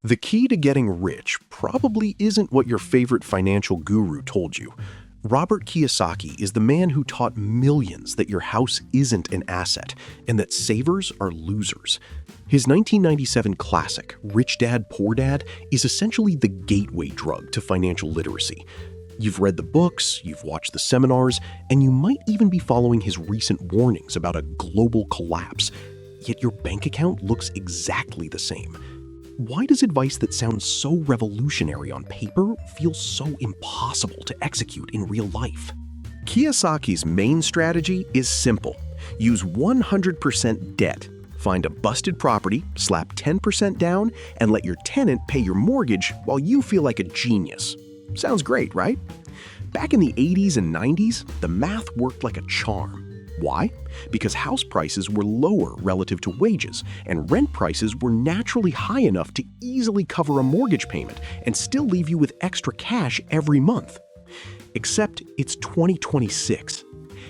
The key to getting rich probably isn't what your favorite financial guru told you. Robert Kiyosaki is the man who taught millions that your house isn't an asset and that savers are losers. His 1997 classic, Rich Dad, Poor Dad, is essentially the gateway drug to financial literacy. You've read the books, you've watched the seminars, and you might even be following his recent warnings about a global collapse. Yet your bank account looks exactly the same. Why does advice that sounds so revolutionary on paper feel so impossible to execute in real life? Kiyosaki's main strategy is simple. Use 100% debt. Find a busted property, slap 10% down, and let your tenant pay your mortgage while you feel like a genius. Sounds great, right? Back in the 80s and 90s, the math worked like a charm. Why? Because house prices were lower relative to wages, and rent prices were naturally high enough to easily cover a mortgage payment and still leave you with extra cash every month. Except it's 2026.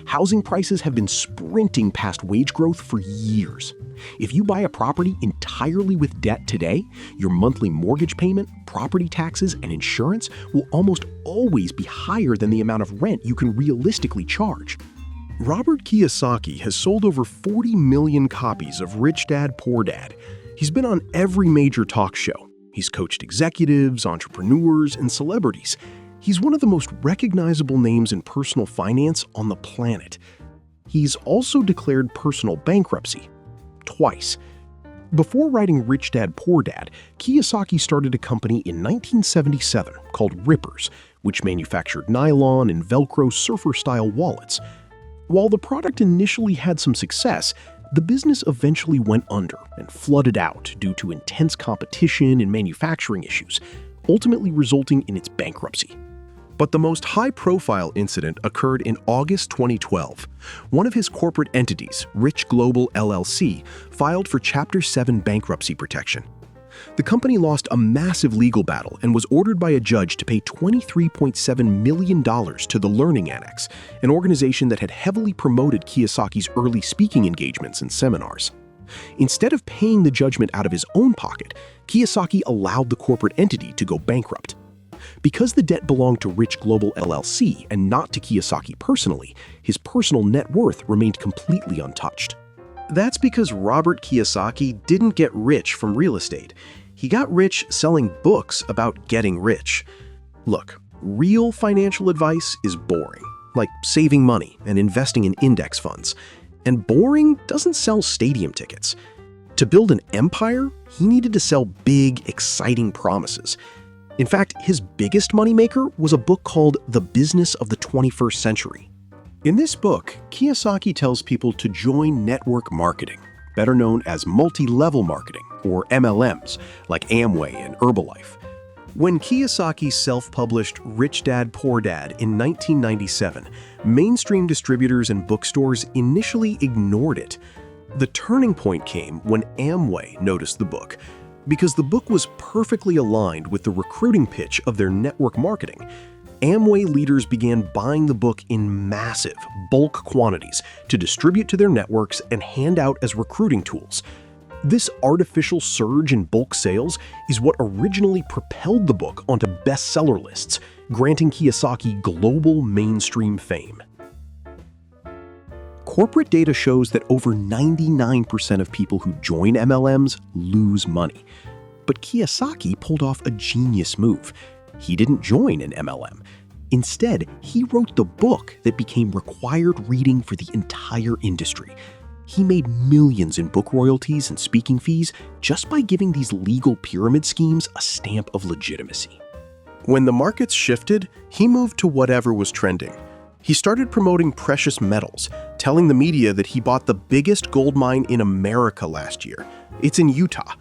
Housing prices have been sprinting past wage growth for years. If you buy a property entirely with debt today, your monthly mortgage payment, property taxes, and insurance will almost always be higher than the amount of rent you can realistically charge. Robert Kiyosaki has sold over 40 million copies of Rich Dad, Poor Dad. He's been on every major talk show. He's coached executives, entrepreneurs, and celebrities. He's one of the most recognizable names in personal finance on the planet. He's also declared personal bankruptcy. Twice. Before writing Rich Dad, Poor Dad, Kiyosaki started a company in 1977 called Rippers, which manufactured nylon and Velcro surfer-style wallets. While the product initially had some success, the business eventually went under and flooded out due to intense competition and manufacturing issues, ultimately resulting in its bankruptcy. But the most high-profile incident occurred in August 2012. One of his corporate entities, Rich Global LLC, filed for Chapter 7 bankruptcy protection. The company lost a massive legal battle and was ordered by a judge to pay $23.7 million to the Learning Annex, an organization that had heavily promoted Kiyosaki's early speaking engagements and seminars. Instead of paying the judgment out of his own pocket, Kiyosaki allowed the corporate entity to go bankrupt. Because the debt belonged to Rich Global LLC and not to Kiyosaki personally, his personal net worth remained completely untouched. That's because Robert Kiyosaki didn't get rich from real estate. He got rich selling books about getting rich. Look, real financial advice is boring, like saving money and investing in index funds. And boring doesn't sell stadium tickets. To build an empire, he needed to sell big, exciting promises. In fact, his biggest moneymaker was a book called The Business of the 21st Century. In this book, Kiyosaki tells people to join network marketing, better known as multi-level marketing, or MLMs, like Amway and Herbalife. When Kiyosaki self-published Rich Dad, Poor Dad in 1997, mainstream distributors and bookstores initially ignored it. The turning point came when Amway noticed the book, because the book was perfectly aligned with the recruiting pitch of their network marketing. Amway leaders began buying the book in massive, bulk quantities to distribute to their networks and hand out as recruiting tools. This artificial surge in bulk sales is what originally propelled the book onto bestseller lists, granting Kiyosaki global mainstream fame. Corporate data shows that over 99% of people who join MLMs lose money. But Kiyosaki pulled off a genius move. He didn't join an MLM. Instead, he wrote the book that became required reading for the entire industry. He made millions in book royalties and speaking fees just by giving these legal pyramid schemes a stamp of legitimacy. When the markets shifted, he moved to whatever was trending. He started promoting precious metals, telling the media that he bought the biggest gold mine in America last year. It's in Utah.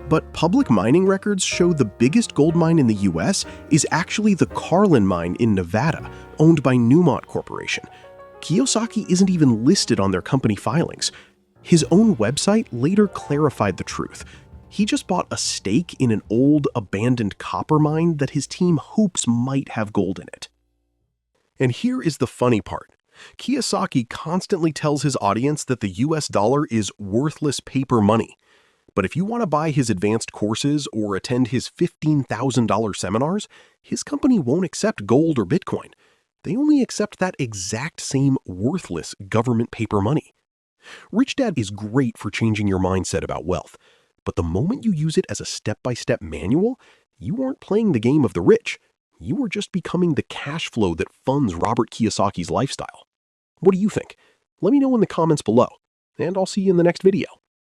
But public mining records show the biggest gold mine in the US is actually the Carlin mine in Nevada, owned by Newmont Corporation. Kiyosaki isn't even listed on their company filings. His own website later clarified the truth. He just bought a stake in an old, abandoned copper mine that his team hopes might have gold in it. And here is the funny part. Kiyosaki constantly tells his audience that the US dollar is worthless paper money. But if you want to buy his advanced courses or attend his $15,000 seminars, his company won't accept gold or Bitcoin. They only accept that exact same worthless government paper money. Rich Dad is great for changing your mindset about wealth, but the moment you use it as a step-by-step manual, you aren't playing the game of the rich. You are just becoming the cash flow that funds Robert Kiyosaki's lifestyle. What do you think? Let me know in the comments below, and I'll see you in the next video.